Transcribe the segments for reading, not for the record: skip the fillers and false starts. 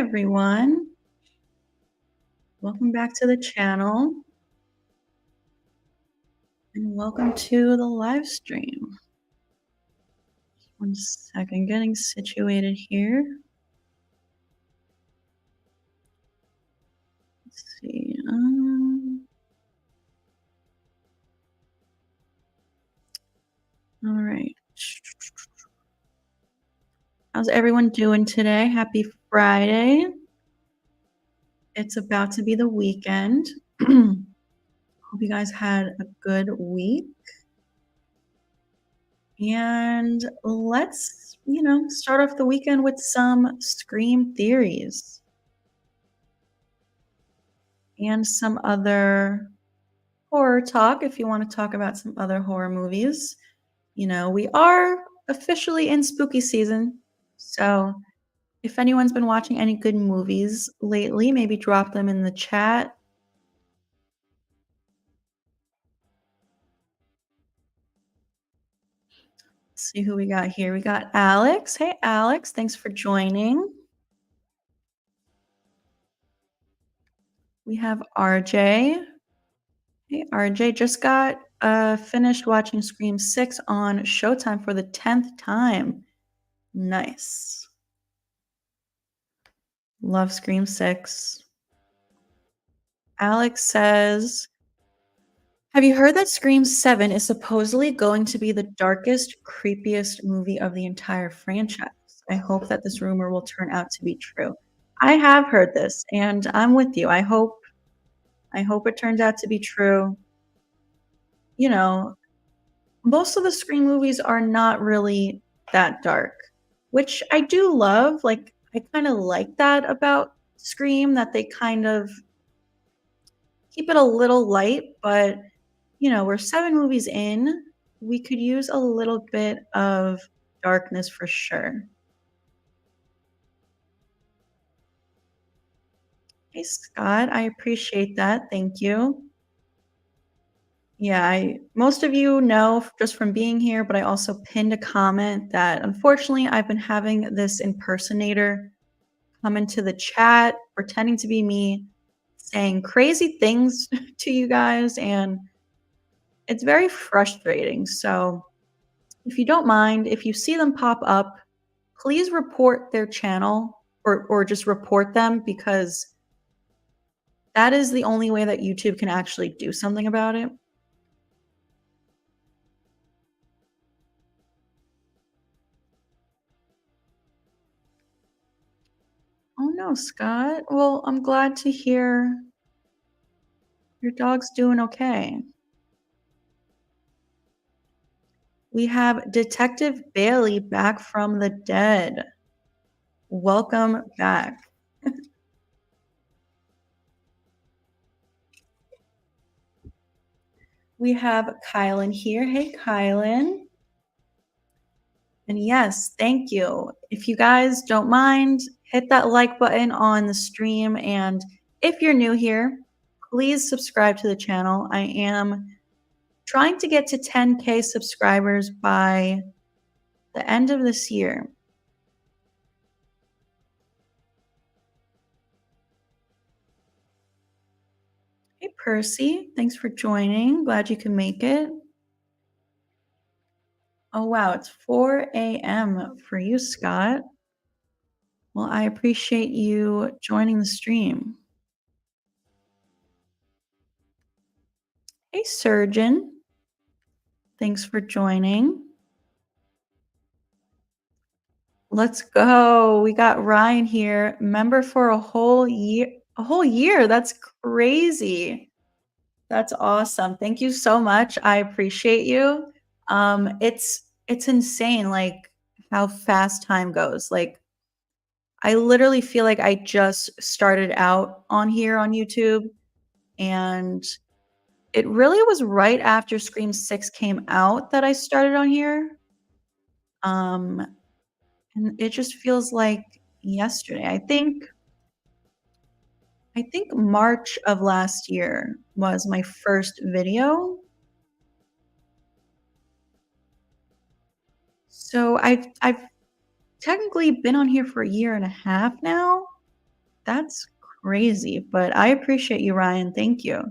everyone. Welcome back to the channel. And welcome to the live stream. One second, getting situated here. Let's see. All right. How's everyone doing today? Happy Friday. It's about to be the weekend. Hope you guys had a good week. And let's, start off the weekend with some Scream theories and some other horror talk if you want to talk about some other horror movies. We are officially in spooky season. So if anyone's been watching any good movies lately, maybe drop them in the chat. Let's see who we got here. We got Alex. Hey, Alex. Thanks for joining. We have RJ. Hey, RJ. Just got finished watching Scream 6 on Showtime for the 10th time. Nice. Love Scream 6. Alex says, have you heard that Scream 7 is supposedly going to be the darkest, creepiest movie of the entire franchise? I hope that this rumor will turn out to be true. I have heard this, and I'm with you. I hope it turns out to be true. Most of the Scream movies are not really that dark, which I do love. Like, I kind of like that about Scream, that they kind of keep it a little light, but we're 7 movies in. We could use a little bit of darkness for sure. Hey, Scott, I appreciate that. Thank you. Yeah, most of you know just from being here, but I also pinned a comment that unfortunately I've been having this impersonator come into the chat, pretending to be me, saying crazy things to you guys, and it's very frustrating. So if you don't mind, if you see them pop up, please report their channel or just report them, because that is the only way that YouTube can actually do something about it. Oh no, Scott. Well, I'm glad to hear your dog's doing okay. We have Detective Bailey back from the dead. Welcome back. We have Kylan here. Hey, Kylan. And yes, thank you. If you guys don't mind, hit that like button on the stream. And if you're new here, please subscribe to the channel. I am trying to get to 10K subscribers by the end of this year. Hey, Percy. Thanks for joining. Glad you can make it. Oh, wow. It's 4 a.m. for you, Scott. Well, I appreciate you joining the stream. Hey, Surgeon. Thanks for joining. Let's go. We got Ryan here, member for a whole year. A whole year. That's crazy. That's awesome. Thank you so much. I appreciate you. It's insane, like, how fast time goes. Like, I literally feel like I just started out on here on YouTube, and it really was right after Scream 6 came out that I started on here. And it just feels like yesterday. I think March of last year was my first video. So I've technically been on here for a year and a half now. That's crazy, but I appreciate you, Ryan. Thank you.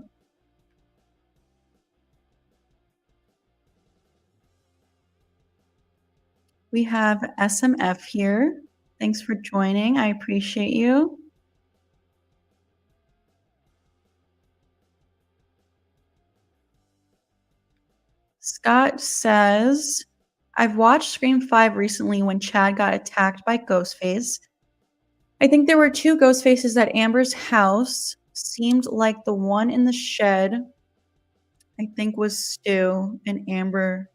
We have SMF here. Thanks for joining. I appreciate you. Scott says, I've watched Scream 5 recently when Chad got attacked by Ghostface. I think there were two Ghostfaces at Amber's house. Seemed like the one in the shed, I think, was Stu, and Amber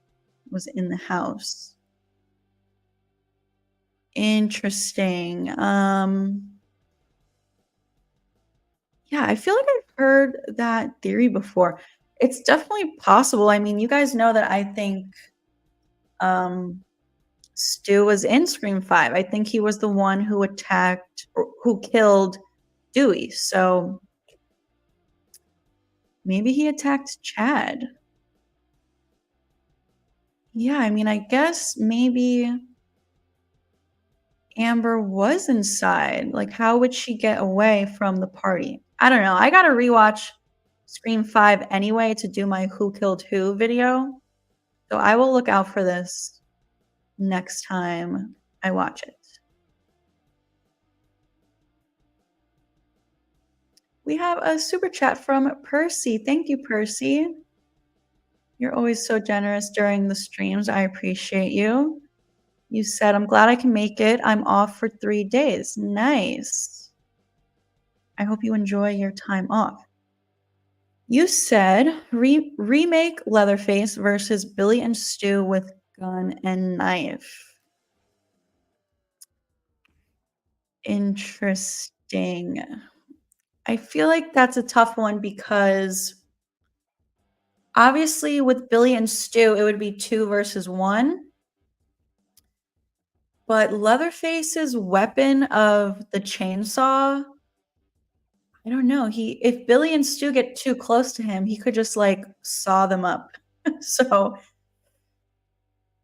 was in the house. Interesting. Yeah, I feel like I've heard that theory before. It's definitely possible. I mean, you guys know that I think um Stu was in Scream 5. I think he was the one who attacked or who killed Dewey. So maybe he attacked Chad. Yeah, I mean, I guess maybe Amber was inside. Like, how would she get away from the party? I don't know. I gotta rewatch Scream 5 anyway to do my Who Killed Who video. So I will look out for this next time I watch it. We have a super chat from Percy. Thank you, Percy. You're always so generous during the streams. I appreciate you. You said, I'm glad I can make it. I'm off for 3 days. Nice. I hope you enjoy your time off. You said remake Leatherface versus Billy and Stu with gun and knife. Interesting. I feel like that's a tough one because obviously with Billy and Stu, it would be 2 versus 1. But Leatherface's weapon of the chainsaw, I don't know. If Billy and Stu get too close to him, he could just like saw them up. So,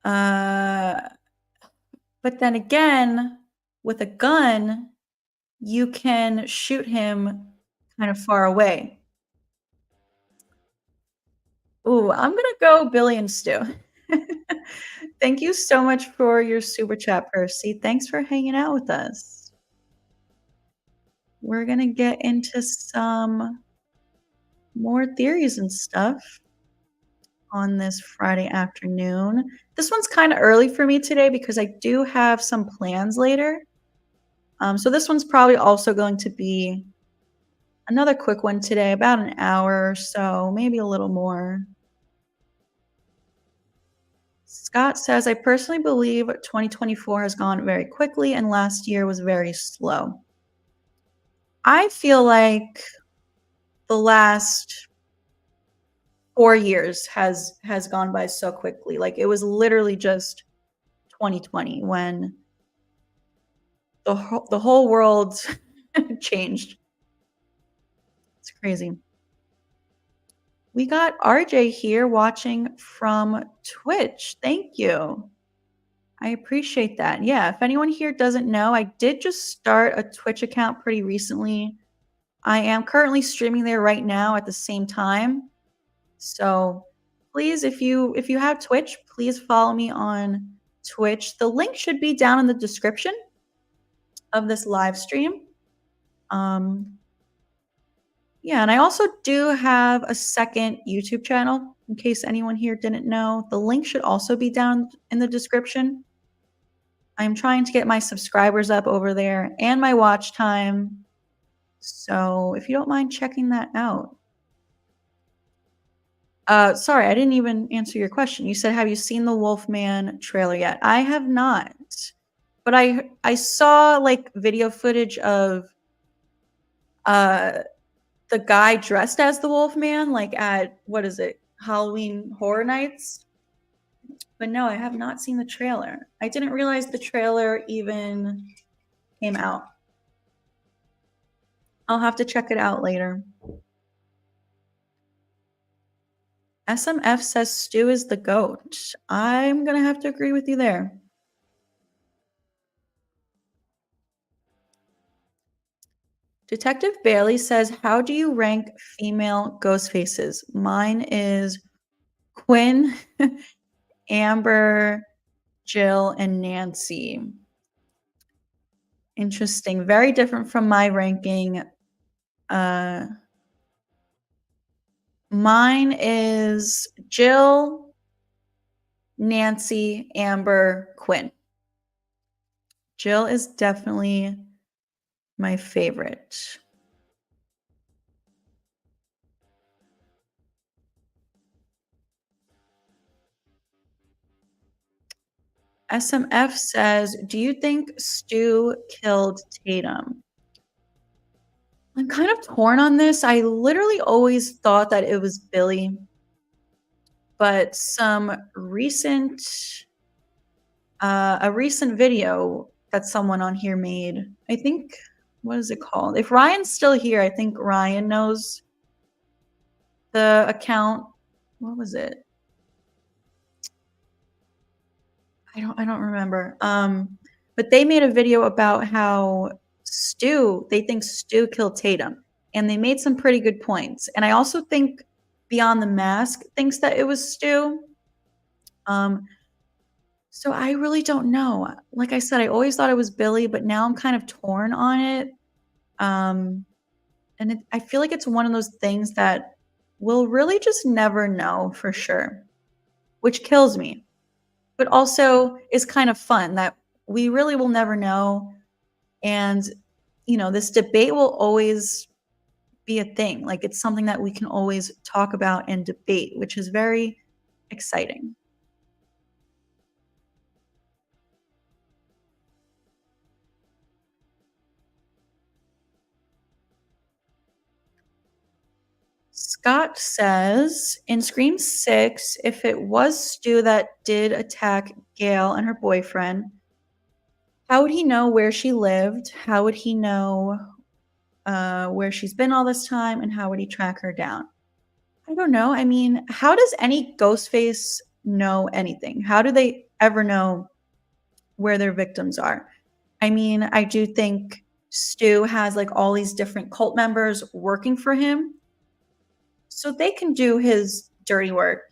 uh, but then again, with a gun, you can shoot him kind of far away. Ooh, I'm gonna go Billy and Stu. Thank you so much for your super chat, Percy. Thanks for hanging out with us. We're gonna get into some more theories and stuff on this Friday afternoon. This one's kind of early for me today because I do have some plans later. So this one's probably also going to be another quick one today, about an hour or so, maybe a little more. Scott says, I personally believe 2024 has gone very quickly and last year was very slow. I feel like the last 4 years has gone by so quickly. Like it was literally just 2020 when the whole world changed. It's crazy. We got RJ here watching from Twitch. Thank you. I appreciate that. Yeah, if anyone here doesn't know, I did just start a Twitch account pretty recently. I am currently streaming there right now at the same time. So please, if you have Twitch, please follow me on Twitch. The link should be down in the description of this live stream. Yeah, and I also do have a second YouTube channel in case anyone here didn't know. The link should also be down in the description. I'm trying to get my subscribers up over there and my watch time. So if you don't mind checking that out. Sorry, I didn't even answer your question. You said, have you seen the Wolfman trailer yet? I have not. But I saw like video footage of uh the guy dressed as the Wolfman, like at what is it, Halloween Horror Nights? But no, I have not seen the trailer. I didn't realize the trailer even came out. I'll have to check it out later. SMF says Stu is the goat. I'm gonna have to agree with you there. Detective Bailey says, "How do you rank female ghost faces?" Mine is Quinn, Amber, Jill, and Nancy. Interesting. Very different from my ranking. Uh, Mine is Jill, Nancy, Amber, Quinn. Jill is definitely my favorite. SMF says, "Do you think Stu killed Tatum?" I'm kind of torn on this. I literally always thought that it was Billy, but a recent video that someone on here made, I think, what is it called? If Ryan's still here, I think Ryan knows the account. What was it? I don't remember. But they made a video about how they think Stu killed Tatum, and they made some pretty good points. And I also think Beyond the Mask thinks that it was Stu. Um, so I really don't know. Like I said, I always thought it was Billy, but now I'm kind of torn on it. Um, and I feel like it's one of those things that we'll really just never know for sure, which kills me, but also is kind of fun that we really will never know. And, this debate will always be a thing. Like it's something that we can always talk about and debate, which is very exciting. Scott says in Scream 6, if it was Stu that did attack Gail and her boyfriend, how would he know where she lived? How would he know where she's been all this time? And how would he track her down? I don't know. I mean, how does any ghost face know anything? How do they ever know where their victims are? I mean, I do think Stu has like all these different cult members working for him. So they can do his dirty work,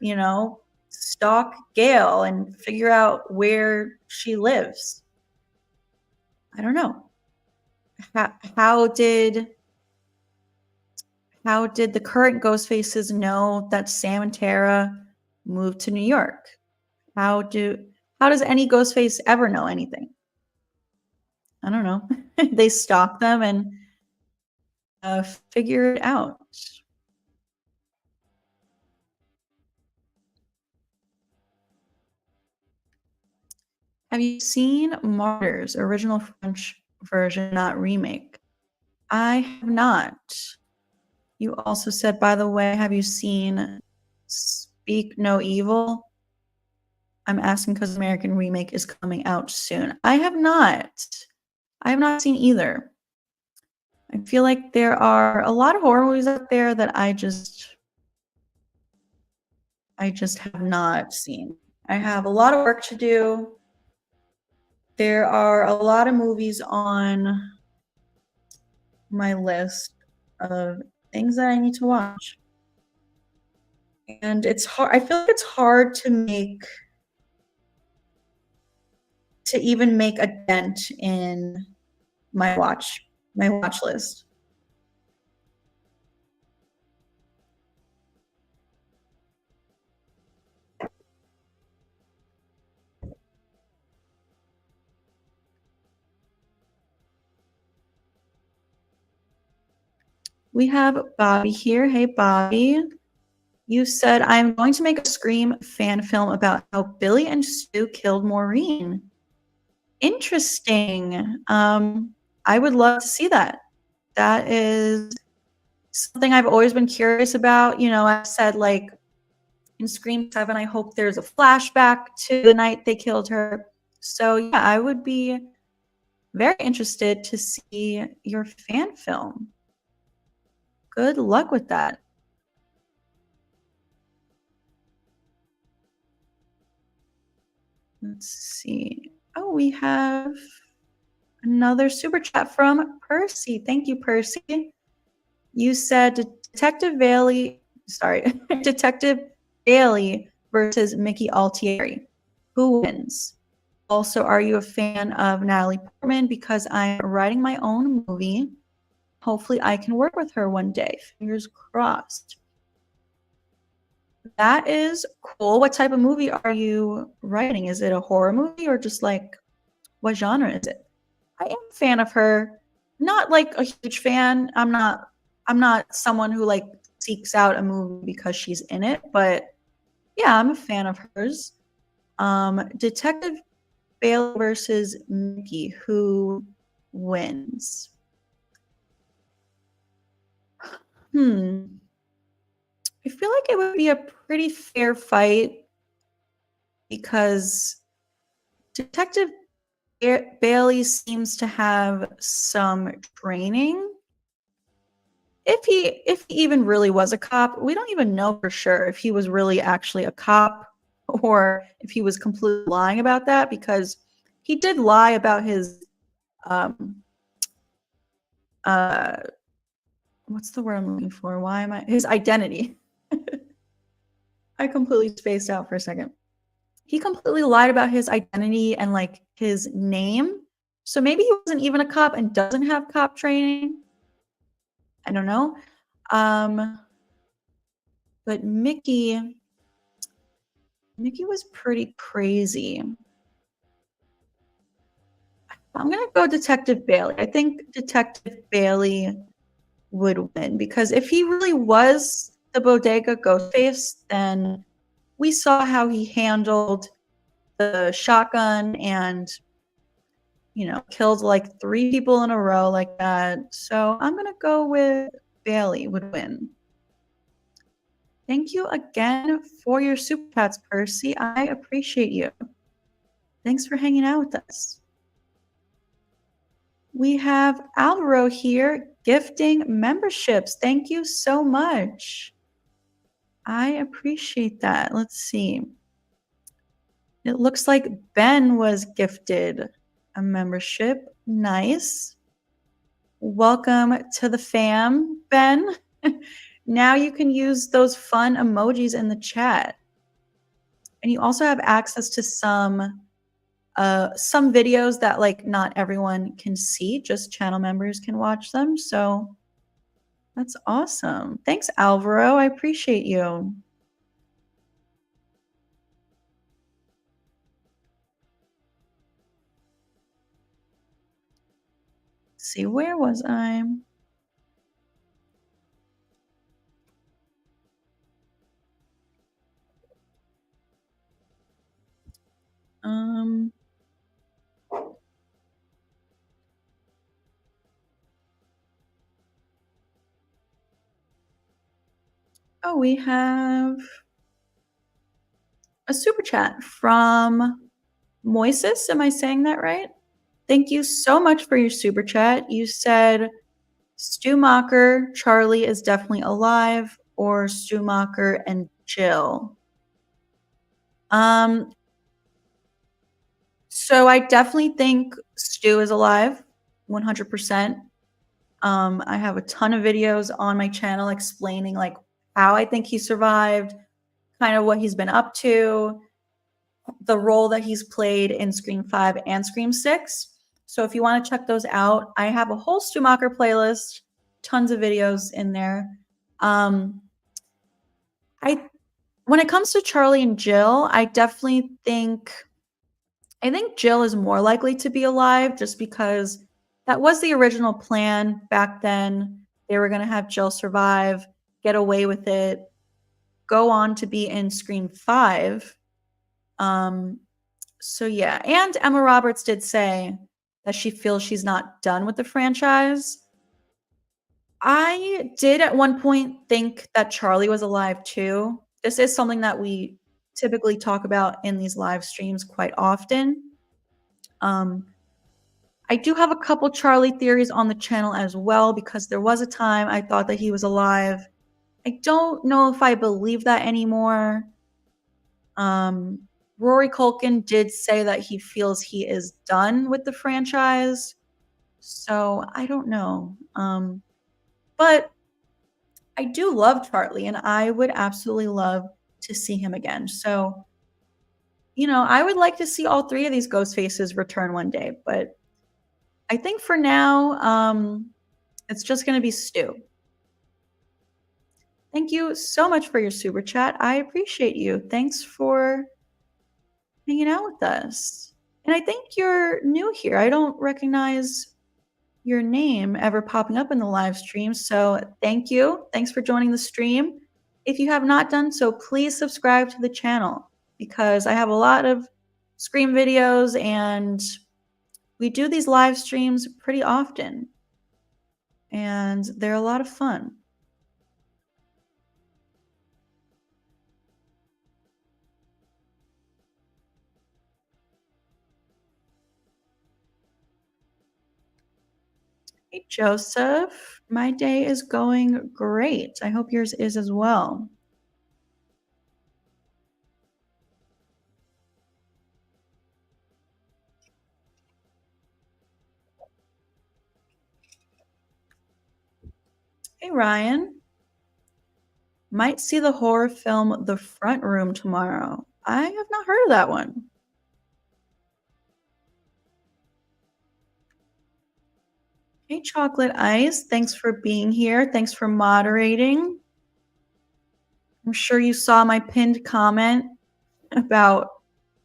stalk Gail and figure out where she lives. I don't know. How, how did how did the current ghost faces know that Sam and Tara moved to New York? How do how does any ghost face ever know anything? I don't know. They stalk them and figure it out. Have you seen Martyrs, original French version, not remake? I have not. You also said, by the way, have you seen Speak No Evil? I'm asking because American remake is coming out soon. I have not. I have not seen either. I feel like there are a lot of horror movies out there that I just have not seen. I have a lot of work to do. There are a lot of movies on my list of things that I need to watch. And it's hard. I feel like it's hard to even make a dent in my watch list. We have Bobby here. Hey, Bobby. You said, I'm going to make a Scream fan film about how Billy and Stu killed Maureen. Interesting. I would love to see that. That is something I've always been curious about. I said, like, in Scream 7, I hope there's a flashback to the night they killed her. So, yeah, I would be very interested to see your fan film. Good luck with that. Let's see. Oh, we have Another super chat from Percy. Thank you, Percy. You said Detective Bailey, sorry, Detective Bailey versus Mickey Altieri. Who wins? Also, are you a fan of Natalie Portman? Because I'm writing my own movie. Hopefully, I can work with her one day. Fingers crossed. That is cool. What type of movie are you writing? Is it a horror movie or just like what genre is it? I am a fan of her. Not like a huge fan. I'm not someone who like seeks out a movie because she's in it, but yeah, I'm a fan of hers. Detective Bailey versus Mickey, who wins? Hmm. I feel like it would be a pretty fair fight because Detective Bailey seems to have some training. If he even really was a cop, we don't even know for sure if he was really actually a cop or if he was completely lying about that because he did lie about his um uh what's the word I'm looking for? Why am I his identity. I completely spaced out for a second. He completely lied about his identity and like his name. So maybe he wasn't even a cop and doesn't have cop training. I don't know. But Mickey was pretty crazy. I'm gonna go Detective Bailey. I think Detective Bailey would win because if he really was the bodega Ghostface, then we saw how he handled the shotgun and killed like 3 people in a row like that. So I'm gonna go with Bailey would win. Thank you again for your super chats, Percy. I appreciate you. Thanks for hanging out with us. We have Alvaro here gifting memberships. Thank you so much. I appreciate that. Let's see. It looks like Ben was gifted a membership. Nice. Welcome to the fam, Ben. Now you can use those fun emojis in the chat. And you also have access to some videos that like not everyone can see, just channel members can watch them. So that's awesome. Thanks, Alvaro. I appreciate you. Let's see, where was I? Um, oh, we have a super chat from Moises. Am I saying that right? Thank you so much for your super chat. You said Stumacher, Charlie is definitely alive, or Stumacher and Jill. So I definitely think Stu is alive, 100%. I have a ton of videos on my channel explaining like how I think he survived, kind of what he's been up to, the role that he's played in Scream 5 and Scream 6. So if you want to check those out, I have a whole Stumacher playlist, tons of videos in there. I when it comes to Charlie and Jill, I think Jill is more likely to be alive just because that was the original plan back then. They were going to have Jill survive, get away with it, go on to be in Scream 5. So yeah, and Emma Roberts did say that she feels she's not done with the franchise. I did at one point think that Charlie was alive too. This is something that we typically talk about in these live streams quite often. I do have a couple Charlie theories on the channel as well because there was a time I thought that he was alive. I don't know if I believe that anymore. Rory Culkin did say that he feels he is done with the franchise. So I don't know. But I do love Charlie, and I would absolutely love to see him again. So, I would like to see all three of these ghost faces return one day. But I think for now, it's just going to be Stu. Thank you so much for your super chat. I appreciate you. Thanks for hanging out with us. And I think you're new here. I don't recognize your name ever popping up in the live stream. So thank you. Thanks for joining the stream. If you have not done so, please subscribe to the channel because I have a lot of Scream videos and we do these live streams pretty often and they're a lot of fun. Hey, Joseph. My day is going great. I hope yours is as well. Hey, Ryan. Might see the horror film The Front Room tomorrow. I have not heard of that one. Hey, Chocolate Ice. Thanks for being here. Thanks for moderating. I'm sure you saw my pinned comment about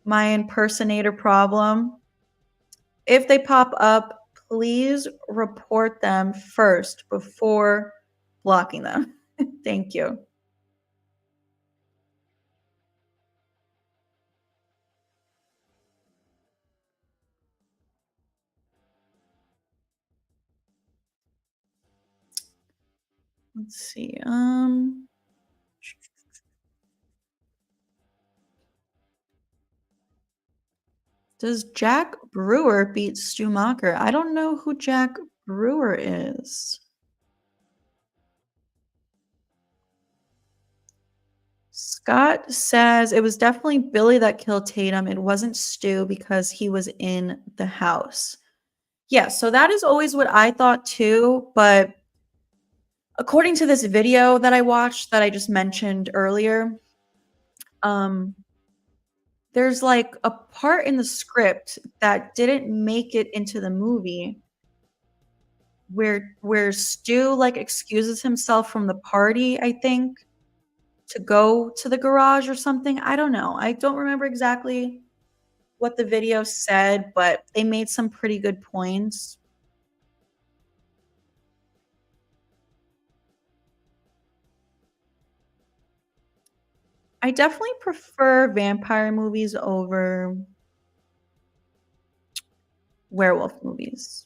my impersonator problem. If they pop up, please report them first before blocking them. Thank you. Let's see. Does Jack Brewer beat Stu Macher? I don't know who Jack Brewer is. Scott says it was definitely Billy that killed Tatum. It wasn't Stu because he was in the house. Yeah, so that is always what I thought too. But according to this video that I watched that I just mentioned earlier, there's like a part in the script that didn't make it into the movie where Stu like excuses himself from the party, I think, to go to the garage or something. I don't know. I don't remember exactly what the video said, but they made some pretty good points. I definitely prefer vampire movies over werewolf movies.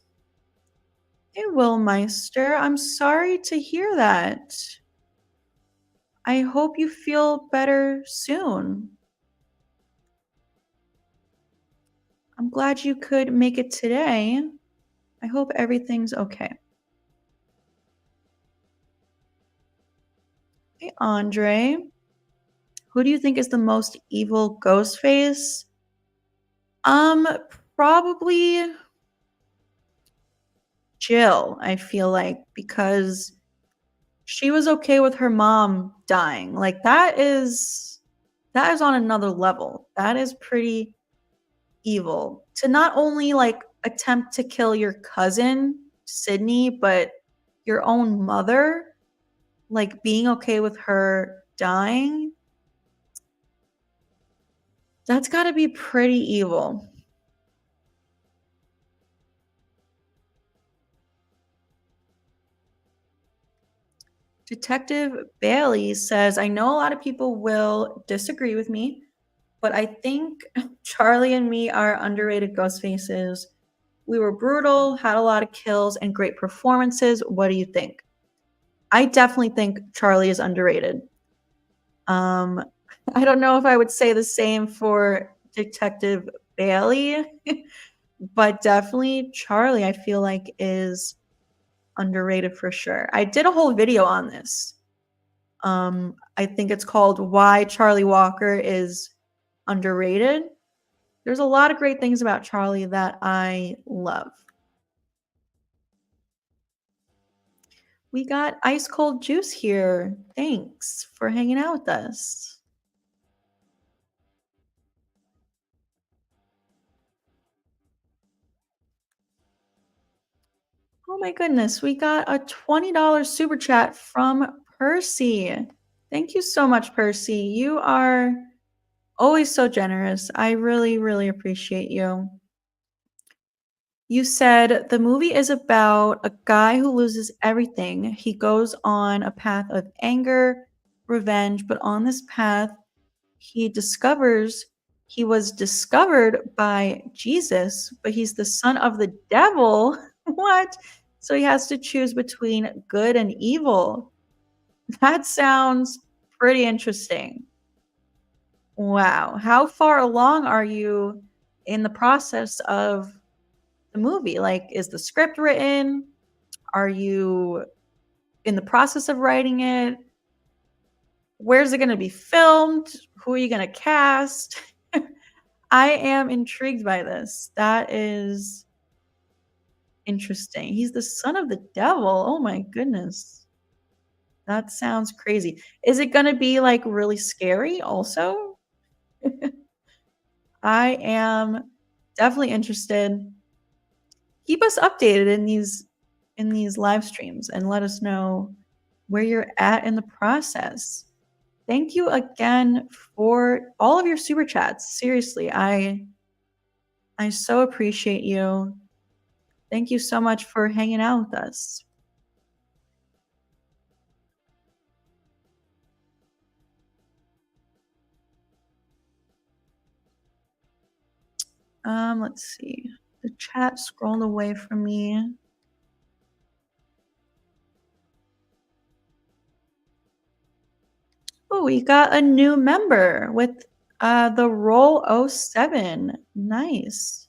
Hey, Willmeister, I'm sorry to hear that. I hope you feel better soon. I'm glad you could make it today. I hope everything's okay. Hey, Andre. Who do you think is the most evil ghost face? Probably Jill, I feel like, because she was okay with her mom dying. Like that is on another level. That is pretty evil. To not only like attempt to kill your cousin, Sydney, but your own mother, like being okay with her dying. That's got to be pretty evil. Detective Bailey says, I know a lot of people will disagree with me, but I think Charlie and me are underrated ghost faces. We were brutal, had a lot of kills, and great performances. What do you think? I definitely think Charlie is underrated. I don't know if I would say the same for Detective Bailey, but definitely Charlie, I feel like, is underrated for sure. I did a whole video on this. I think it's called Why Charlie Walker is Underrated. There's a lot of great things about Charlie that I love. We got ice cold juice here. Thanks for hanging out with us. Oh my goodness, we got a $20 super chat from Percy. Thank you so much, Percy. You are always so generous. I really, really appreciate you. You said the movie is about a guy who loses everything. He goes on a path of anger, revenge, but on this path, he discovers he was discovered by Jesus, but he's the son of the devil. What? So he has to choose between good and evil. That sounds pretty interesting. Wow. How far along are you in the process of the movie? Like, is the script written? Are you in the process of writing it? Where's it going to be filmed? Who are you going to cast? I am intrigued by this. That is interesting. He's the son of the devil. Oh my goodness. That sounds crazy. Is it gonna be, like, really scary also? I am definitely interested. Keep us updated in these live streams and let us know where you're at in the process. Thank you again for all of your super chats. Seriously, I so appreciate you. Thank you so much for hanging out with us. Let's see. The chat scrolled away from me. Oh, we got a new member with the roll '07. Nice.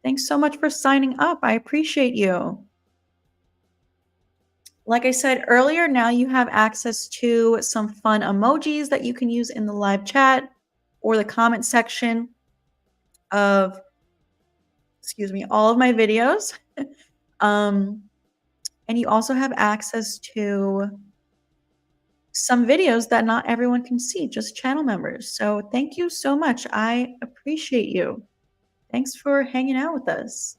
Thanks so much for signing up. I appreciate you. Like I said earlier, now you have access to some fun emojis that you can use in the live chat or the comment section of, excuse me, all of my videos. um, and you also have access to some videos that not everyone can see, just channel members. So thank you so much. I appreciate you. Thanks for hanging out with us.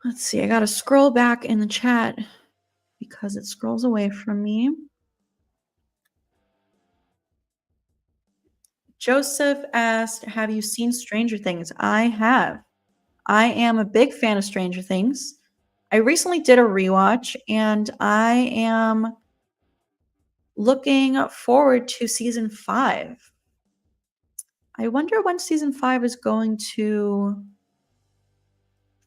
Let's see. I got to scroll back in the chat because it scrolls away from me. Joseph asked, have you seen Stranger Things? I have. I am a big fan of Stranger Things. I recently did a rewatch and I am looking forward to season 5. I wonder when season 5 is going to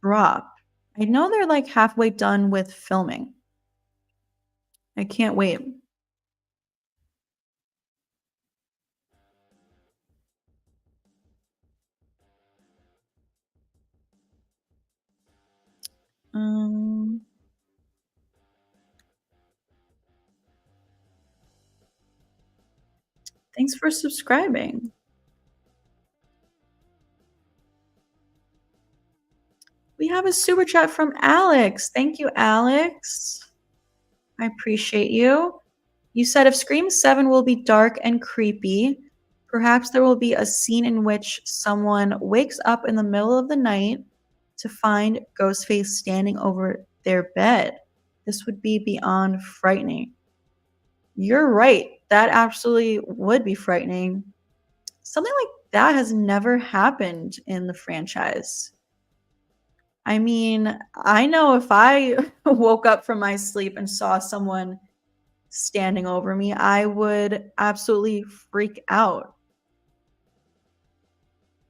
drop. I know they're like halfway done with filming. I can't wait. Um, Thanks for subscribing. We have a super chat from Alex. Thank you, Alex. I appreciate you. You said if Scream 7 will be dark and creepy, perhaps there will be a scene in which someone wakes up in the middle of the night to find Ghostface standing over their bed. This would be beyond frightening. You're right. That absolutely would be frightening. Something like that has never happened in the franchise. I mean, I know if I woke up from my sleep and saw someone standing over me, I would absolutely freak out.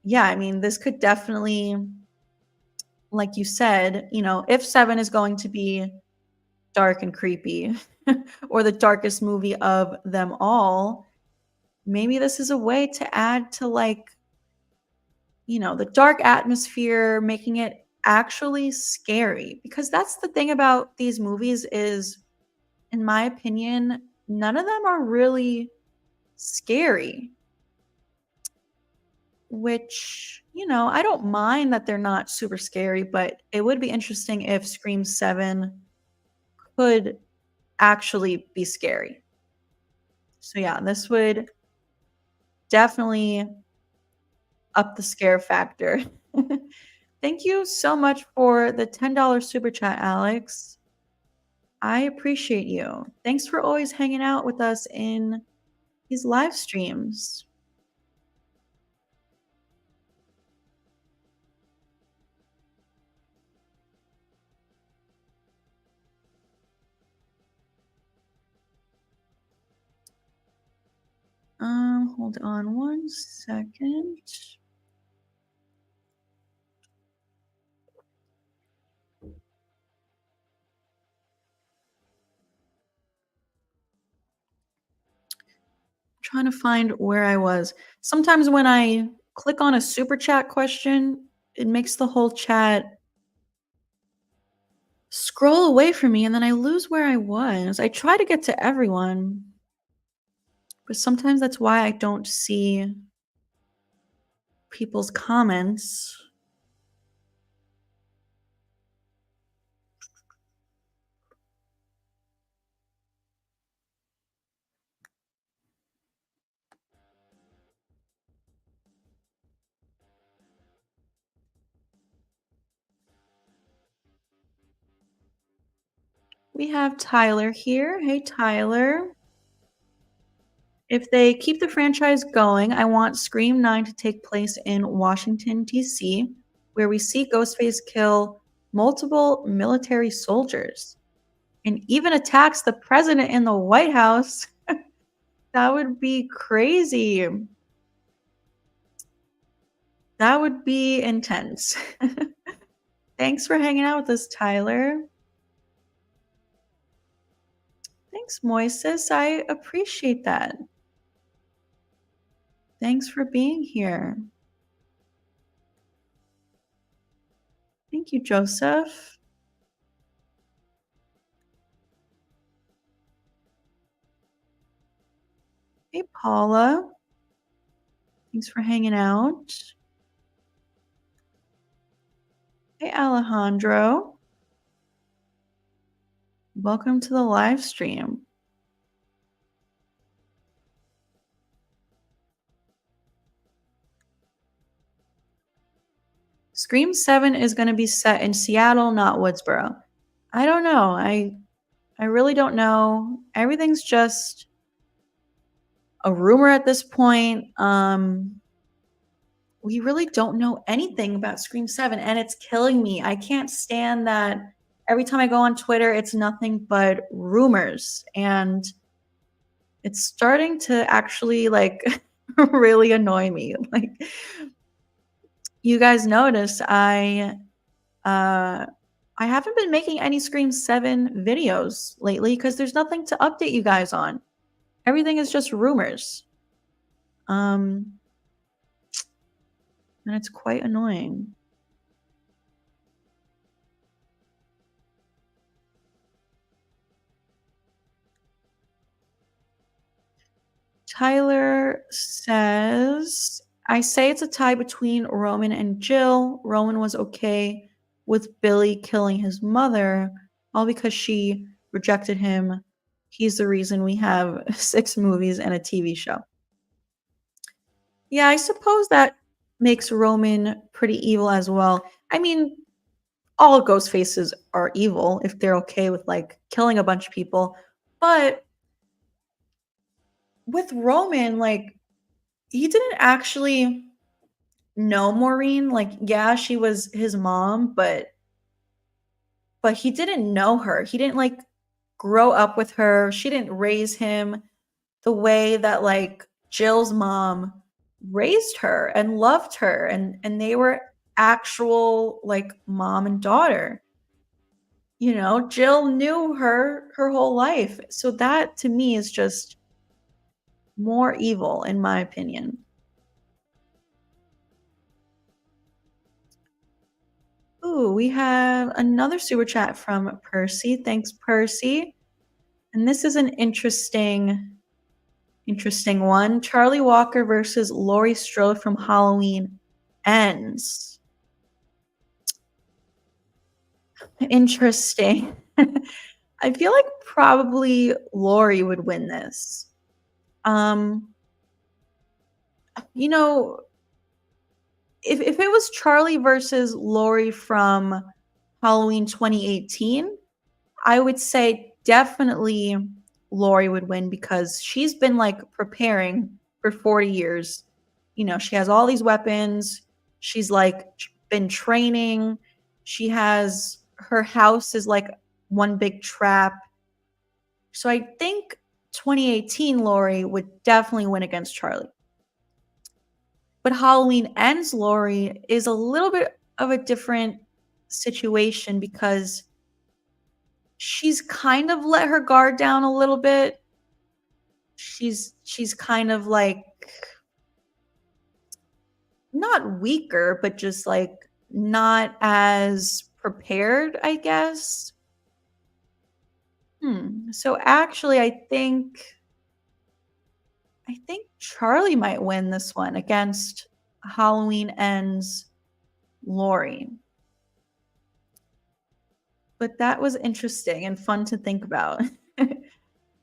Yeah, I mean, this could definitely, like you said, if 7 is going to be dark and creepy or the darkest movie of them all, maybe this is a way to add to the dark atmosphere, making it actually scary. Because that's the thing about these movies is, in my opinion, none of them are really scary. which, I don't mind that they're not super scary, but it would be interesting if Scream 7 could actually be scary. So yeah, this would definitely up the scare factor. Thank you so much for the $10 super chat, Alex. I appreciate you. Thanks for always hanging out with us in these live streams. Hold on one second. Trying to find where I was. Sometimes when I click on a super chat question, it makes the whole chat scroll away from me and then I lose where I was. I try to get to everyone, but sometimes that's why I don't see people's comments. We have Tyler here. Hey, Tyler. If they keep the franchise going, I want Scream 9 to take place in Washington, D.C., where we see Ghostface kill multiple military soldiers and even attacks the president in the White House. That would be crazy. That would be intense. Thanks for hanging out with us, Tyler. Thanks, Moises. I appreciate that. Thanks for being here. Thank you, Joseph. Hey, Paula. Thanks for hanging out. Hey, Alejandro. Welcome to the live stream. Scream 7 is going to be set in Seattle, not Woodsboro. I don't know. I really don't know. Everything's just a rumor at this point. We really don't know anything about Scream 7 and it's killing me. I can't stand that every time I go on Twitter, it's nothing but rumors and it's starting to actually really annoy me. Like you guys notice I haven't been making any Scream 7 videos lately because there's nothing to update you guys on. Everything is just rumors. And it's quite annoying. Tyler says, I say it's a tie between Roman and Jill. Roman was okay with Billy killing his mother, all because she rejected him. He's the reason we have 6 movies and a TV show. Yeah, I suppose that makes Roman pretty evil as well. I mean, all ghost faces are evil if they're okay with killing a bunch of people. But with Roman, he didn't actually know Maureen. Yeah, she was his mom, but he didn't know her. He didn't grow up with her. She didn't raise him the way that Jill's mom raised her and loved her and they were actual mom and daughter. Jill knew her whole life. So that to me is just more evil in my opinion. Ooh, we have another super chat from Percy. Thanks, Percy. And this is an interesting Interesting one. Charlie Walker versus Laurie Strode from Halloween Ends. Interesting. I feel like probably Laurie would win this. Um, you know, if it was Charlie versus Laurie from Halloween 2018, I would say definitely Laurie would win because she's been like preparing for 40 years. She has all these weapons. She's like been training. She has her house is like one big trap. So I think 2018 Laurie would definitely win against Charlie. But Halloween Ends Laurie is a little bit of a different situation because she's kind of let her guard down a little bit. She's kind of like not weaker, but just like not as prepared, I guess. So actually I think Charlie might win this one against Halloween Ends Laurie. But that was interesting and fun to think about.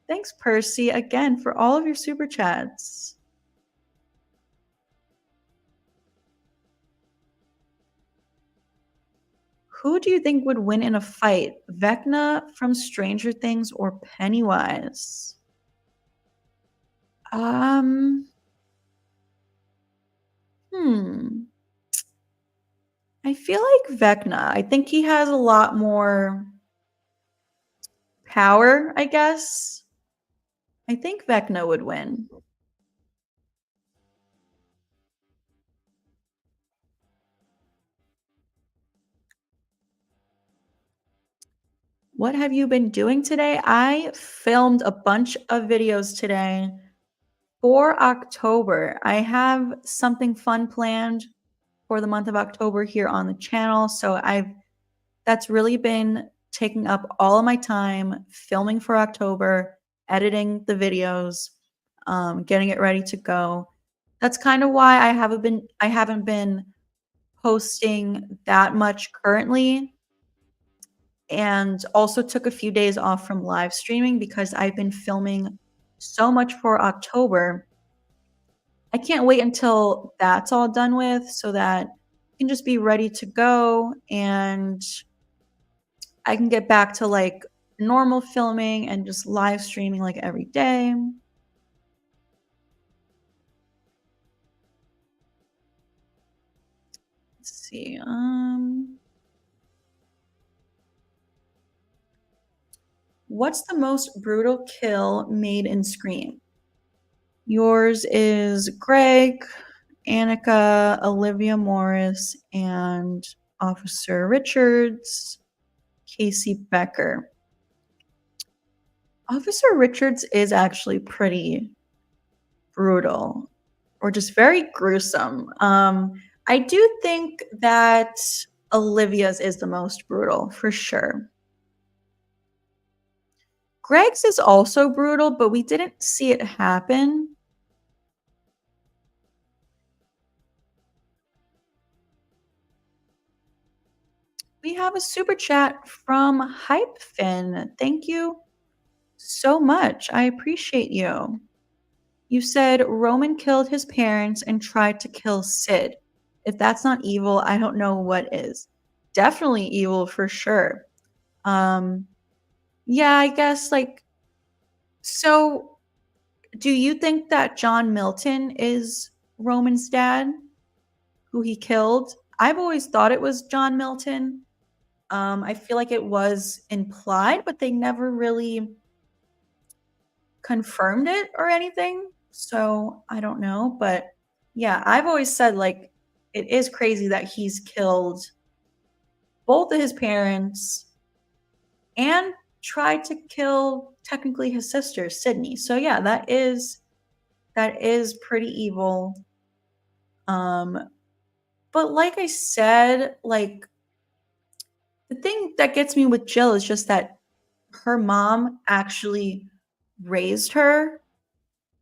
Thanks, Percy, again for all of your super chats. Who do you think would win in a fight? Vecna from Stranger Things or Pennywise? Um, hmm. I feel like Vecna. I think he has a lot more power, I guess. I think Vecna would win. What have you been doing today? I filmed a bunch of videos today for October. I have something fun planned for the month of October here on the channel. So that's really been taking up all of my time filming for October, editing the videos, getting it ready to go. That's kind of why I haven't been posting that much currently, and also took a few days off from live streaming because I've been filming so much for October. I can't wait until that's all done with so that I can just be ready to go and I can get back to like normal filming and just live streaming like every day. Let's see. What's the most brutal kill made in Scream? Yours is Greg, Annika, Olivia Morris, and Officer Richards, Casey Becker. Officer Richards is actually pretty brutal or just very gruesome. I do think that Olivia's is the most brutal for sure. Greg's is also brutal, but we didn't see it happen. We have a super chat from HypeFin. Thank you so much. I appreciate you. You said Roman killed his parents and tried to kill Sid. If that's not evil, I don't know what is. Definitely evil for sure. Yeah, I guess like so do you think that John Milton is Roman's dad who he killed? I've always thought it was John Milton. I feel like it was implied, but they never really confirmed it or anything. So I don't know. But yeah, I've always said like it is crazy that he's killed both of his parents and tried to kill technically his sister, Sydney. So yeah, that is pretty evil. But like I said, like the thing that gets me with Jill is just that her mom actually raised her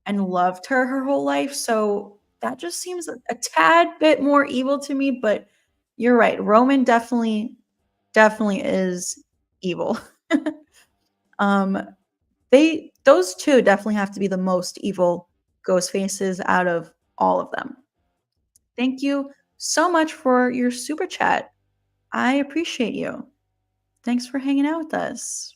and loved her whole life, so that just seems a tad bit more evil to me, but you're right, Roman definitely is evil. Um, those 2 definitely have to be the most evil ghost faces out of all of them. Thank you so much for your super chat. I appreciate you. Thanks for hanging out with us.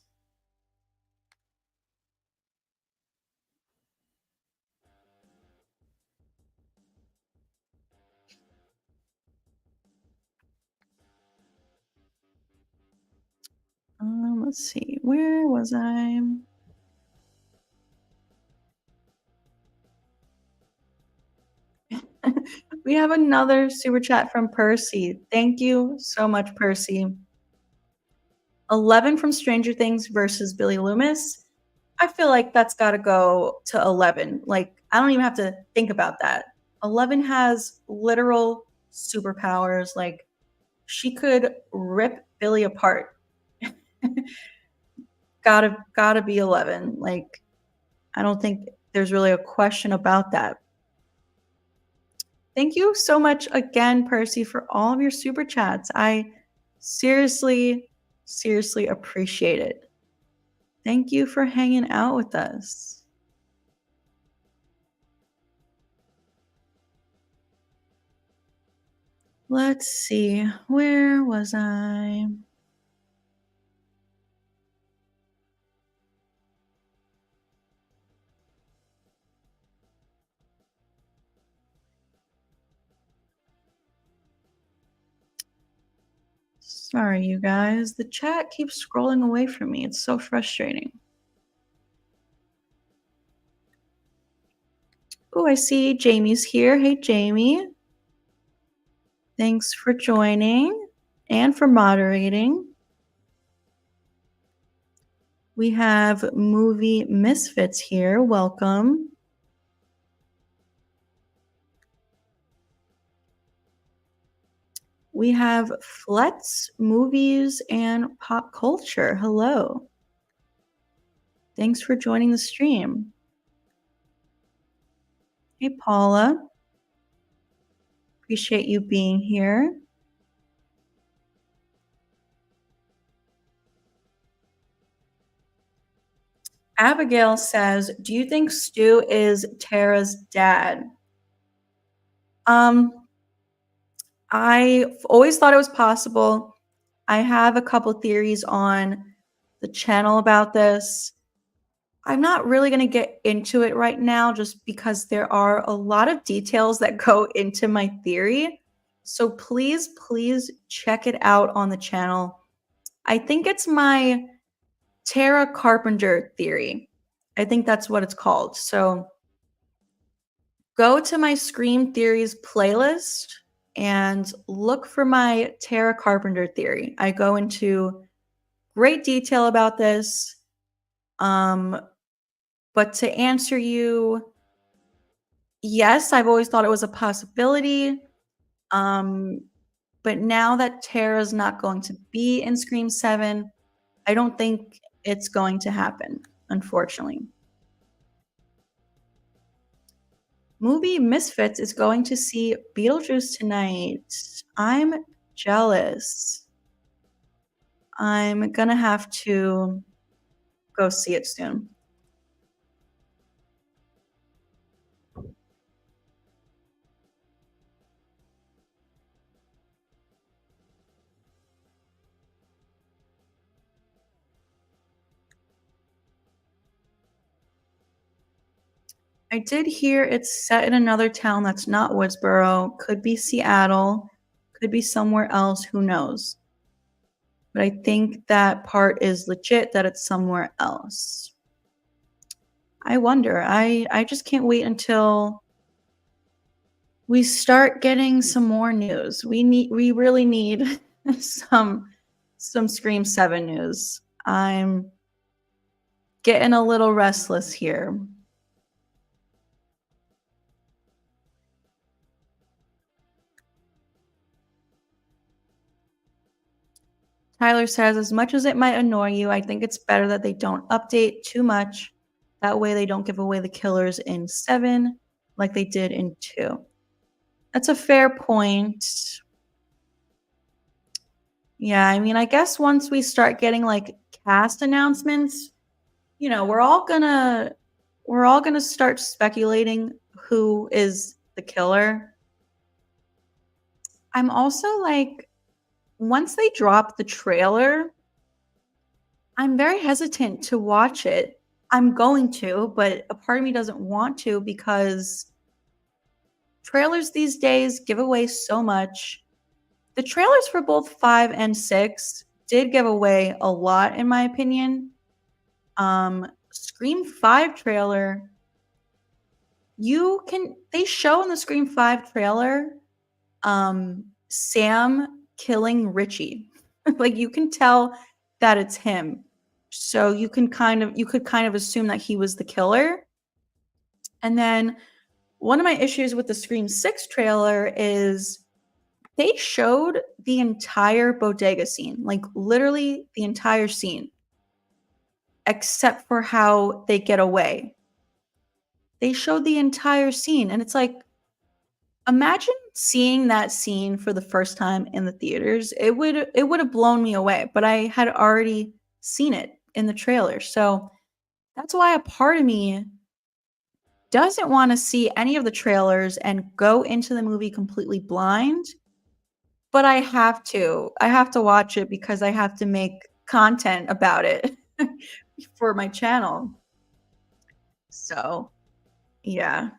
Let's see. Where was I? We have another super chat from Percy. Thank you so much, Percy. 11 from Stranger Things versus Billy Loomis. I feel like that's got to go to 11. Like, I don't even have to think about that. 11 has literal superpowers. Like, she could rip Billy apart. Gotta be 11. Like, I don't think there's really a question about that. Thank you so much again, Percy, for all of your super chats. I seriously, seriously appreciate it. Thank you for hanging out with us. Let's see. Where was I? Sorry, you guys. The chat keeps scrolling away from me. It's so frustrating. Oh, I see Jamie's here. Hey, Jamie. Thanks for joining and for moderating. We have Movie Misfits here. Welcome. We have Flets, Movies, and Pop Culture. Hello. Thanks for joining the stream. Hey, Paula. Appreciate you being here. Abigail says, "Do you think Stu is Tara's dad?" I've always thought it was possible. I have a couple theories on the channel about this. I'm not really going to get into it right now just because there are a lot of details that go into my theory. So please, please check it out on the channel. I think it's my Tara Carpenter theory. I think that's what it's called. So go to my Scream Theories playlist and look for my Tara Carpenter theory. I go into great detail about this. But to answer you, yes, I've always thought it was a possibility. But now that Tara's not going to be in Scream 7, I don't think it's going to happen, unfortunately. Movie Misfits is going to see Beetlejuice tonight. I'm jealous. I'm gonna have to go see it soon. I did hear it's set in another town that's not Woodsboro. Could be Seattle, could be somewhere else, who knows? But I think that part is legit that it's somewhere else. I wonder. I just can't wait until we start getting some more news. We really need some Scream 7 news. I'm getting a little restless here. Tyler says, as much as it might annoy you, I think it's better that they don't update too much. That way they don't give away the killers in 7 like they did in 2. That's a fair point. Yeah, I mean, I guess once we start getting, like, cast announcements, we're all gonna start speculating who is the killer. I'm also, like, once they drop the trailer, I'm very hesitant to watch it. I'm going to, but a part of me doesn't want to because trailers these days give away so much. The trailers for both 5 and 6 did give away a lot in my opinion. Scream 5 trailer, they show in the Scream 5 trailer, Sam killing Richie. Like, you can tell that it's him. So you could kind of assume that he was the killer. And then one of my issues with the Scream 6 trailer is they showed the entire bodega scene, like literally the entire scene, except for how they get away. They showed the entire scene, and it's like, imagine seeing that scene for the first time in the theaters. It would have blown me away, but I had already seen it in the trailer. So that's why a part of me doesn't want to see any of the trailers and go into the movie completely blind, but I have to. I have to watch it because I have to make content about it for my channel. So, yeah.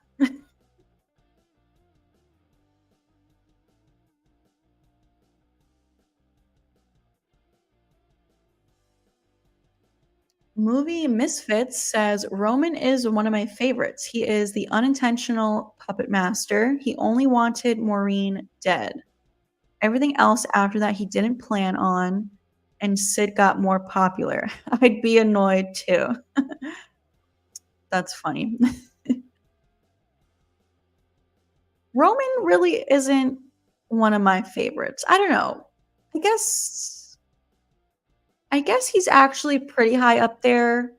Movie Misfits says Roman is one of my favorites. He is the unintentional puppet master. He only wanted Maureen dead. Everything else after that he didn't plan on, and Sid got more popular. I'd be annoyed too. That's funny. Roman really isn't one of my favorites. I don't know. I guess I guess he's actually pretty high up there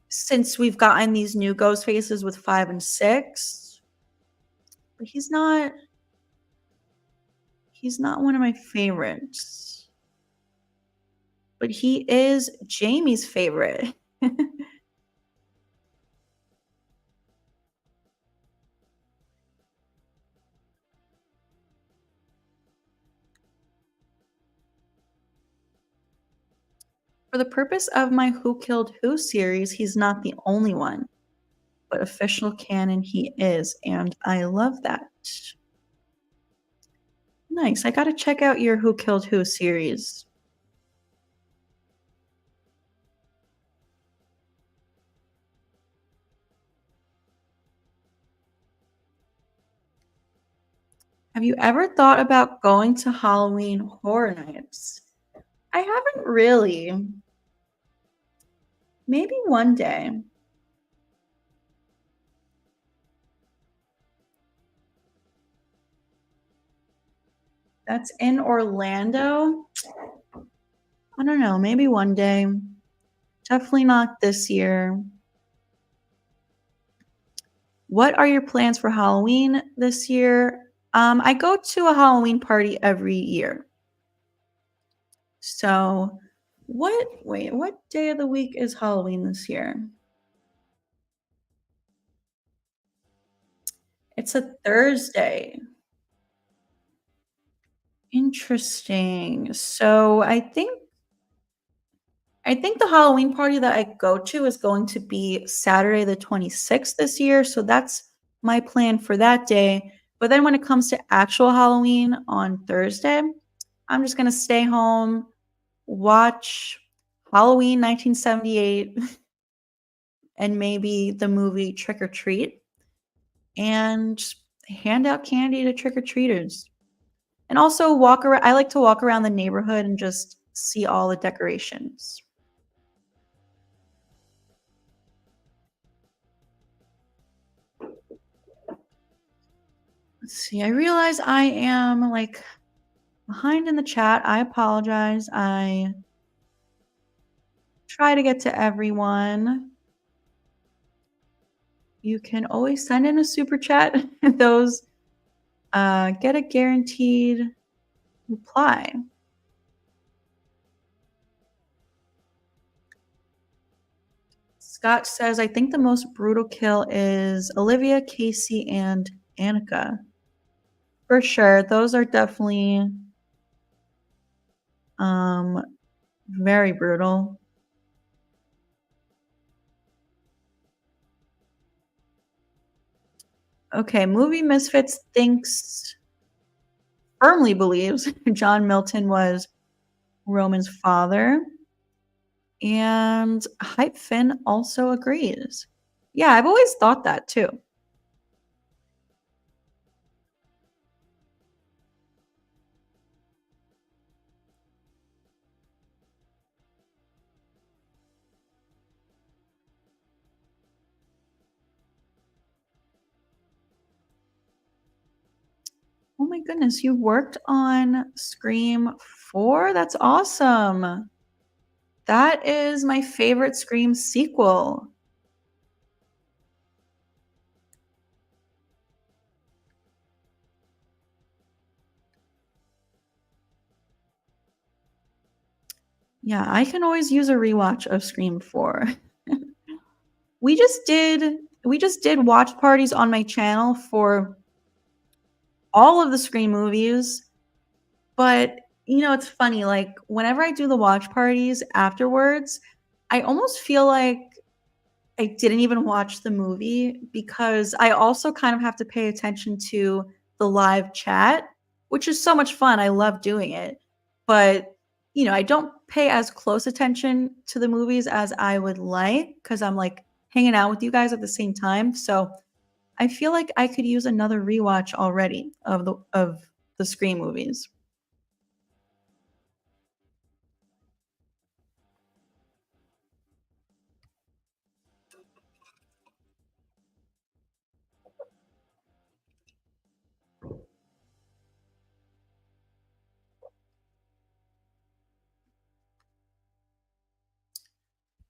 since we've gotten these new ghost faces with 5 and 6. But he's not one of my favorites. But he is Jamie's favorite. For the purpose of my Who Killed Who series, he's not the only one, but official canon he is, and I love that. Nice. I gotta check out your Who Killed Who series. Have you ever thought about going to Halloween Horror Nights? I haven't really. Maybe one day. That's in Orlando? I don't know, maybe one day. Definitely not this year. What are your plans for Halloween this year? I go to a Halloween party every year. So, what day of the week is Halloween this year? It's a Thursday. Interesting. So, I think the Halloween party that I go to is going to be Saturday the 26th this year, so that's my plan for that day. But then when it comes to actual Halloween on Thursday, I'm just gonna stay home, watch Halloween 1978 and maybe the movie Trick or Treat, and hand out candy to trick-or-treaters. And also I like to walk around the neighborhood and just see all the decorations. Let's see. I realize I am, like, behind in the chat. I apologize. I try to get to everyone. You can always send in a super chat. Those get a guaranteed reply. Scott says, I think the most brutal kill is Olivia, Casey, and Annika. For sure. Those are definitely um very brutal. Okay, Movie Misfits thinks firmly believes John Milton was Roman's father, and Hype Finn also agrees. Yeah, I've always thought that too. Oh my goodness, you worked on Scream 4? That's awesome. That is my favorite Scream sequel. Yeah, I can always use a rewatch of Scream 4. We just did watch parties on my channel for all of the Scream movies, but, it's funny, like, whenever I do the watch parties afterwards, I almost feel like I didn't even watch the movie because I also kind of have to pay attention to the live chat, which is so much fun. I love doing it. But, I don't pay as close attention to the movies as I would like because I'm like hanging out with you guys at the same time. So I feel like I could use another rewatch already of the Scream movies.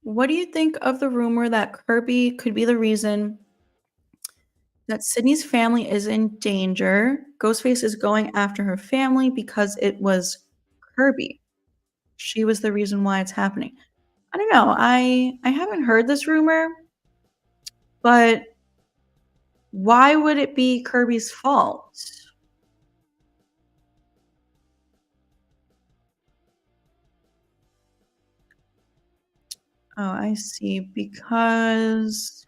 What do you think of the rumor that Kirby could be the reason that Sydney's family is in danger? Ghostface is going after her family because it was Kirby. She was the reason why it's happening. I don't know. I haven't heard this rumor, but why would it be Kirby's fault? Oh, I see. Because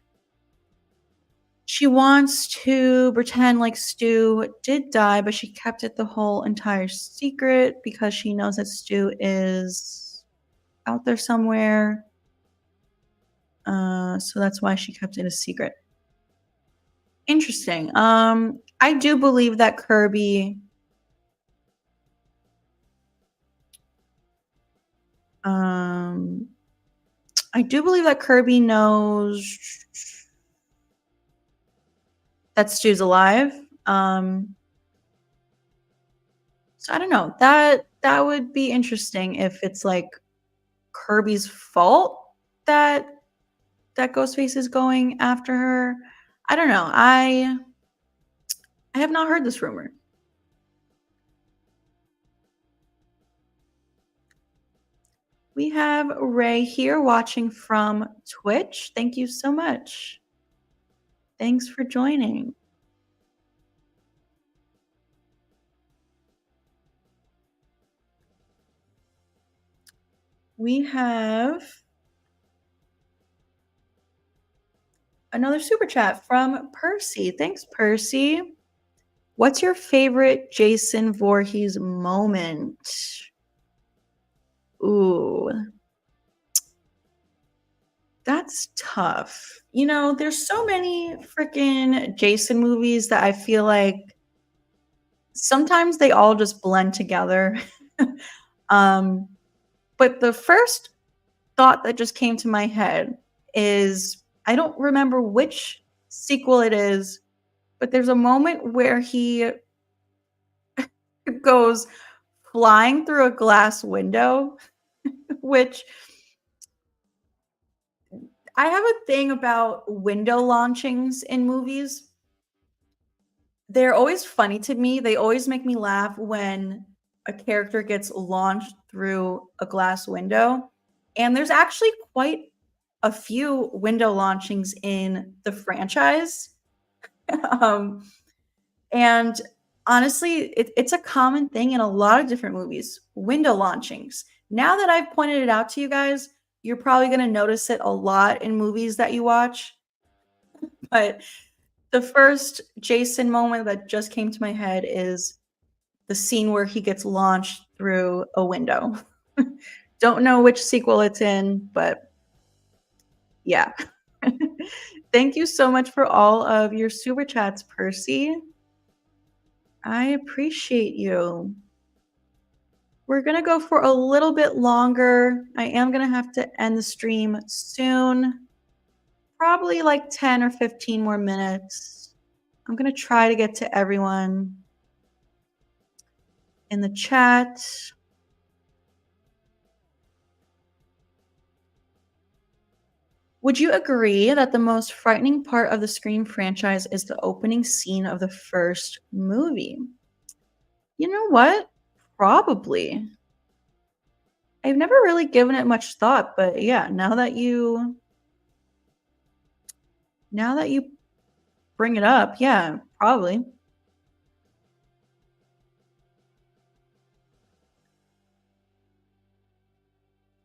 she wants to pretend like Stu did die, but she kept it the whole entire secret because she knows that Stu is out there somewhere. So that's why she kept it a secret. Interesting. I do believe that um, I do believe that Kirby knows that Stu's alive. So I don't know. That would be interesting if it's like Kirby's fault that Ghostface is going after her. I don't know. I have not heard this rumor. We have Ray here watching from Twitch. Thank you so much. Thanks for joining. We have another super chat from Percy. Thanks, Percy. What's your favorite Jason Voorhees moment? Ooh, that's tough. There's so many freaking Jason movies that I feel like sometimes they all just blend together. um, but the first thought that just came to my head is I don't remember which sequel it is, but there's a moment where he goes flying through a glass window, which I have a thing about window launchings in movies. They're always funny to me. They always make me laugh when a character gets launched through a glass window. And there's actually quite a few window launchings in the franchise. um, and honestly, it's a common thing in a lot of different movies, window launchings. Now that I've pointed it out to you guys, you're probably going to notice it a lot in movies that you watch. But the first Jason moment that just came to my head is the scene where he gets launched through a window. Don't know which sequel it's in, but yeah. Thank you so much for all of your super chats, Percy. I appreciate you. We're going to go for a little bit longer. I am going to have to end the stream soon. Probably like 10 or 15 more minutes. I'm going to try to get to everyone in the chat. Would you agree that the most frightening part of the Scream franchise is the opening scene of the first movie? You know what? Probably. I've never really given it much thought, but yeah, now that you bring it up, yeah, probably.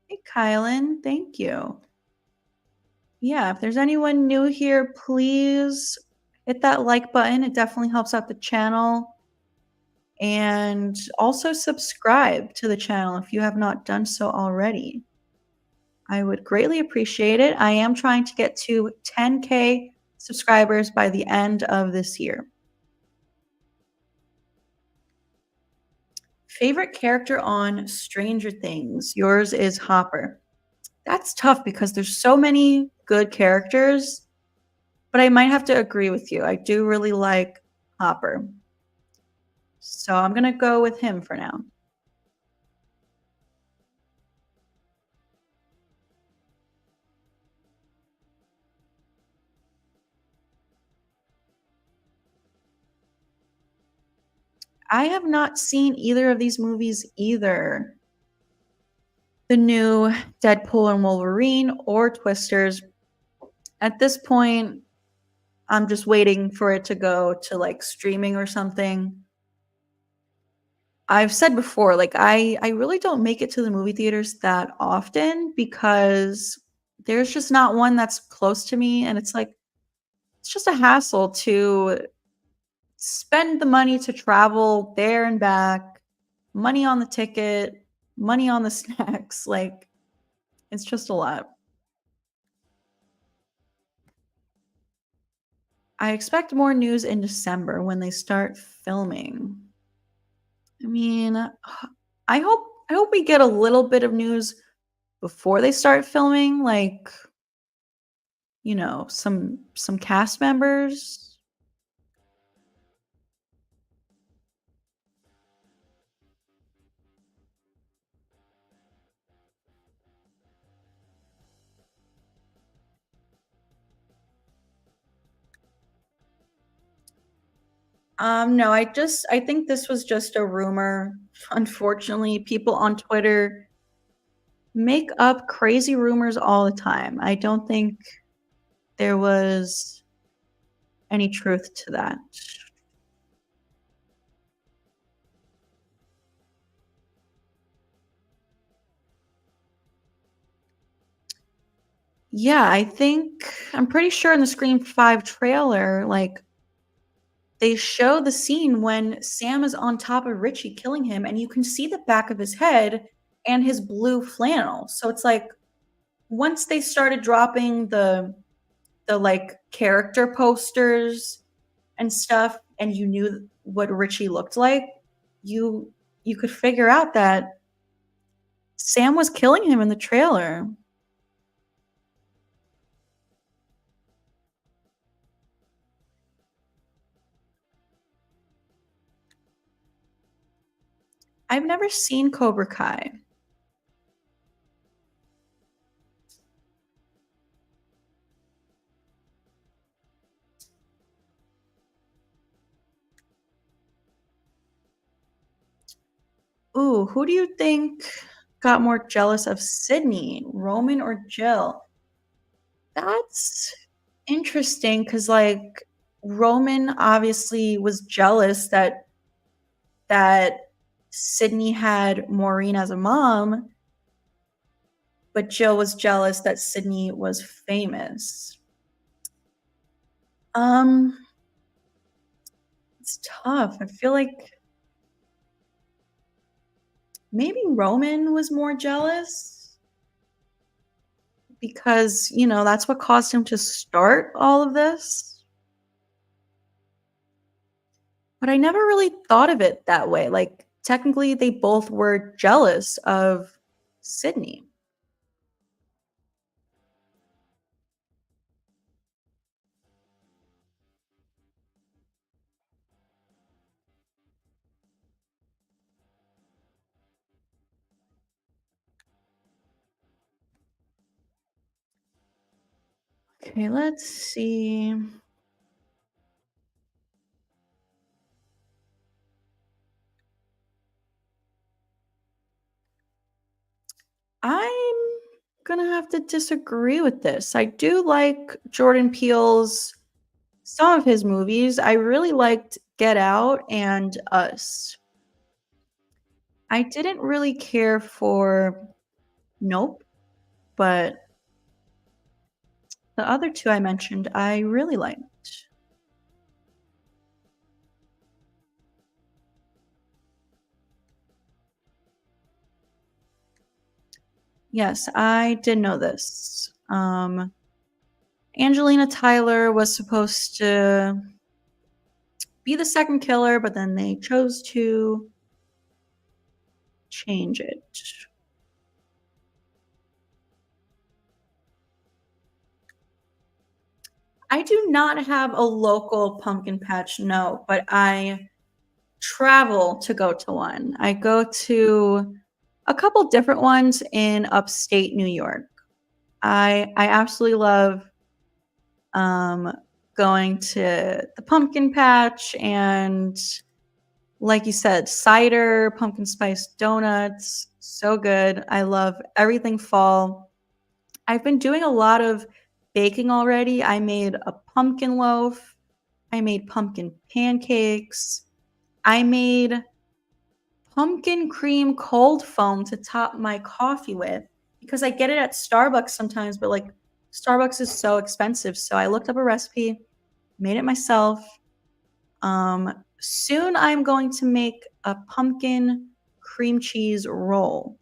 Hey, Kylan, thank you. Yeah, if there's anyone new here, please hit that like button. It definitely helps out the channel. And also subscribe to the channel if you have not done so already. I would greatly appreciate it. I am trying to get to 10K subscribers by the end of this year. Favorite character on Stranger Things? Yours is Hopper. That's tough because there's so many good characters, but I might have to agree with you. I do really like Hopper. So I'm going to go with him for now. I have not seen either of these movies either. The new Deadpool and Wolverine or Twisters. At this point, I'm just waiting for it to go to like streaming or something. I've said before, like I really don't make it to the movie theaters that often because there's just not one that's close to me, and it's like it's just a hassle to spend the money to travel there and back, money on the ticket, money on the snacks. Like it's just a lot. I expect more news in December when they start filming. I mean, I hope we get a little bit of news before they start filming, like some cast members. No, I think this was just a rumor. Unfortunately, people on Twitter make up crazy rumors all the time. I don't think there was any truth to that. Yeah, I'm pretty sure in the Scream 5 trailer, like they show the scene when Sam is on top of Richie killing him, and you can see the back of his head and his blue flannel. So it's like once they started dropping the like character posters and stuff, and you knew what Richie looked like, you could figure out that Sam was killing him in the trailer. I've never seen Cobra Kai. Ooh, who do you think got more jealous of Sydney, Roman or Jill? That's interesting because, like, Roman obviously was jealous that Sydney had Maureen as a mom, but Jill was jealous that Sydney was famous. Um, it's tough. I feel like maybe Roman was more jealous because, that's what caused him to start all of this. But I never really thought of it that way. Like, technically, they both were jealous of Sydney. Okay, let's see. I'm gonna have to disagree with this. I do like Jordan Peele's some of his movies. I really liked Get Out and Us. I didn't really care for Nope, but the other two I mentioned, I really liked. Yes, I did know this. Angelina Tyler was supposed to be the second killer, but then they chose to change it. I do not have a local pumpkin patch, no, but I travel to go to one. I go to a couple different ones in upstate New York. I absolutely love um, going to the pumpkin patch and, like you said, cider, pumpkin spice donuts, so good. I love everything fall. I've been doing a lot of baking already. I made a pumpkin loaf. I made pumpkin pancakes. I made pumpkin cream cold foam to top my coffee with because I get it at Starbucks sometimes, but like Starbucks is so expensive. So I looked up a recipe, made it myself. Soon I'm going to make a pumpkin cream cheese roll.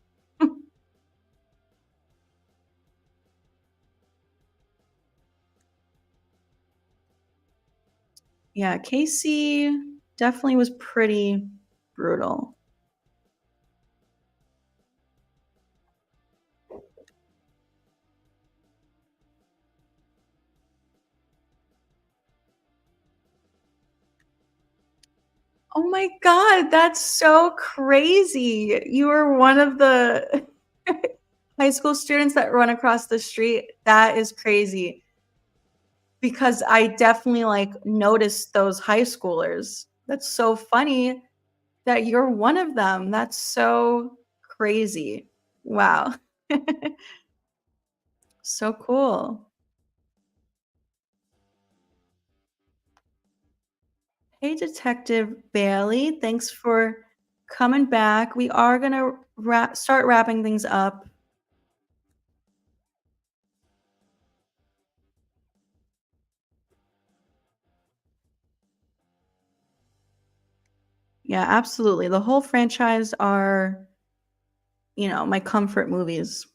Yeah, Casey definitely was pretty brutal. Oh my god, that's so crazy. You were one of the high school students that run across the street. That is crazy because I definitely, like, noticed those high schoolers. That's so funny that you're one of them. That's so crazy. Wow. So cool. Hey, Detective Bailey, thanks for coming back. We are gonna start wrapping things up. Yeah, absolutely. The whole franchise are, my comfort movies.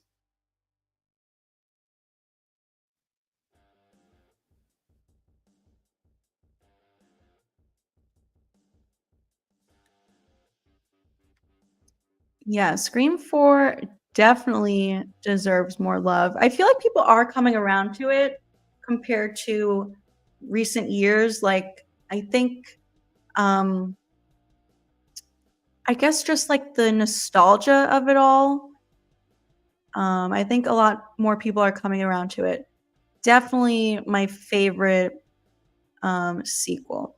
Yeah, Scream 4 definitely deserves more love. I feel like people are coming around to it compared to recent years. Like, I think, um, I guess just like the nostalgia of it all. I think a lot more people are coming around to it. Definitely my favorite sequel.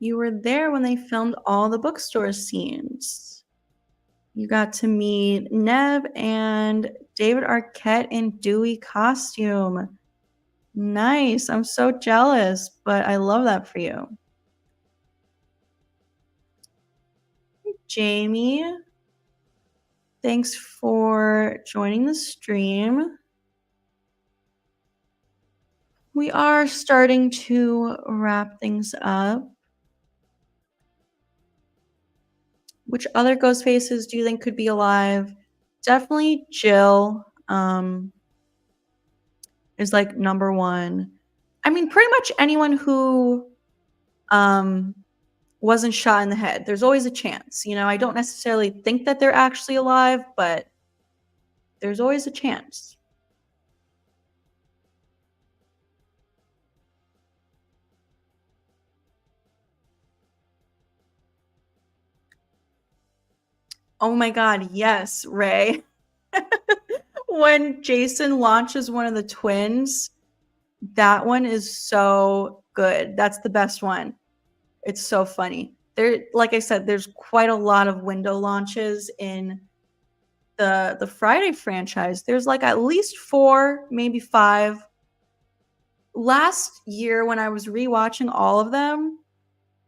You were there when they filmed all the bookstore scenes. You got to meet Neb and David Arquette in Dewey costume. Nice. I'm so jealous, but I love that for you. Jamie, thanks for joining the stream. We are starting to wrap things up. Which other ghost faces do you think could be alive? Definitely Jill, is, like, number 1. I mean, pretty much anyone who, um, wasn't shot in the head. There's always a chance, you know? I don't necessarily think that they're actually alive, but there's always a chance. Oh my god, yes, Ray. When Jason launches one of the twins, that one is so good. That's the best one. It's so funny. There, like I said, there's quite a lot of window launches in the Friday franchise. There's, like, at least 4, maybe 5. Last year when I was rewatching all of them,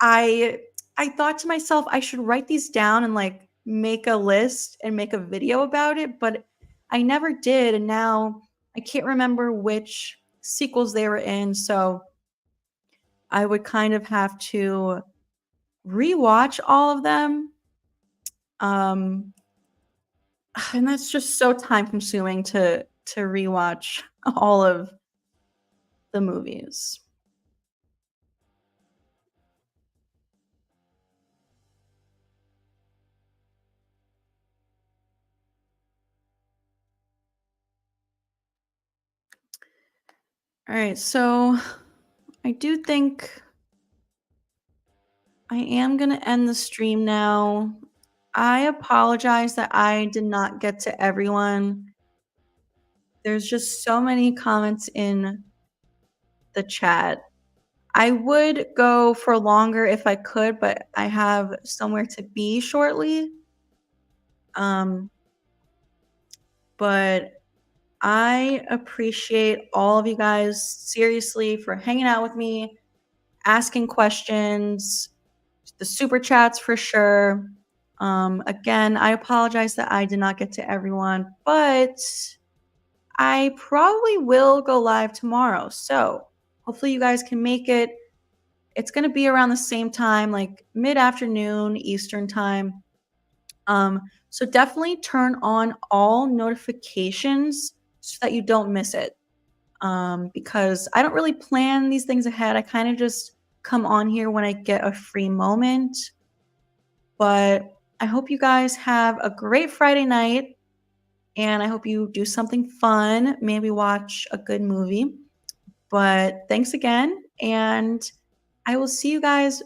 I I thought to myself, "I should write these down and, like, make a list and make a video about it," but I never did, and now I can't remember which sequels they were in, so I would kind of have to rewatch all of them, um, and that's just so time consuming to rewatch all of the movies. Alright, so I do think I am gonna end the stream now. I apologize that I did not get to everyone. There's just so many comments in the chat. I would go for longer if I could, but I have somewhere to be shortly. Um, but I appreciate all of you guys seriously for hanging out with me, asking questions, the super chats for sure. Again, I apologize that I did not get to everyone, but I probably will go live tomorrow. So hopefully you guys can make it. It's going to be around the same time, like mid-afternoon Eastern time. So definitely turn on all notifications so that you don't miss it. Because I don't really plan these things ahead. I kind of just come on here when I get a free moment. But I hope you guys have a great Friday night, and I hope you do something fun, maybe watch a good movie. But thanks again, and I will see you guys